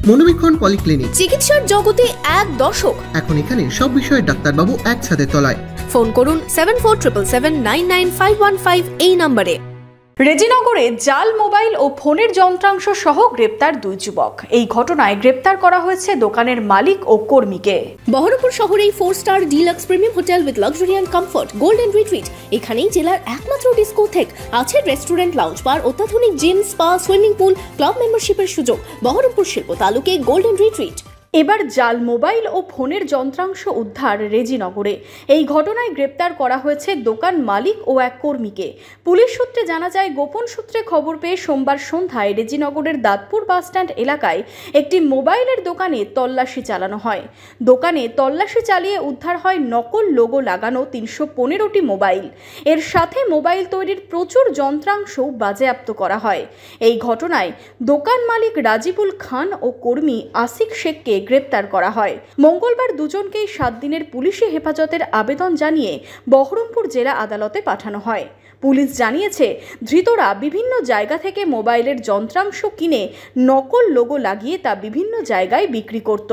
মনোবীক্ষণ polyclinic, চিকিৎসার জগতে এক দশক। এখন এখানে সব বিষয়ে ডাক্তারবাবু এক ছাদের তলায়। ফোন করুন 7477799515 এই নম্বরে। রেজিনগরে জাল মোবাইল ও ফোনের যন্ত্রাংশ সহ গ্রেপ্তার 2 যুবক। এই ঘটনায় গ্রেপ্তার করা হয়েছে দোকানের মালিক ও কর্মীকে। বহরমপুর শহরে 4 star deluxe premium hotel with luxury and comfort golden retreat. এখানেই জেলার একমাত্র ডিস্কোথেক, আছে রেস্টুরেন্ট, লাউঞ্জ বার, অত্যাধুনিক gym, spa, swimming pool, club মেম্বারশিপের সুযোগ। বহরমপুর শিল্প তালুকে গোল্ডেন রিট্রিট। এবার জাল মোবাইল ও ফোনের যন্ত্রাংশ উদ্ধার রেজিনগরে। এই ঘটনায় গ্রেপ্তার করা হয়েছে দোকান মালিক ও এক কর্মীকে। পুলিশ সূত্রে জানা যায়, গোপন সূত্রে খবর পেয়ে সোমবার সন্ধ্যায় রেজিনগরের দাঁতপুর বাসস্ট্যান্ড এলাকায় একটি মোবাইলের দোকানে তল্লাশি চালানো হয়। দোকানে তল্লাশি চালিয়ে উদ্ধার হয় নকল লোগো লাগানো 315টি মোবাইল। এর সাথে মোবাইল তৈরির প্রচুর যন্ত্রাংশও বাজেয়াপ্ত করা হয়। এই ঘটনায় দোকান মালিক রাজিবুল খান ও কর্মী আসিক শেখকে গ্রেপ্তার করা হয়। মঙ্গলবার দুজনকেই 7 দিনের পুলিশি হেফাজতের আবেদন জানিয়ে বহরমপুর জেলা আদালতে পাঠানো হয়। পুলিশ জানিয়েছে, ধৃতরা বিভিন্ন জায়গা থেকে মোবাইলের যন্ত্রাংশ কিনে নকল লোগো লাগিয়ে তা বিভিন্ন জায়গায় বিক্রি করত।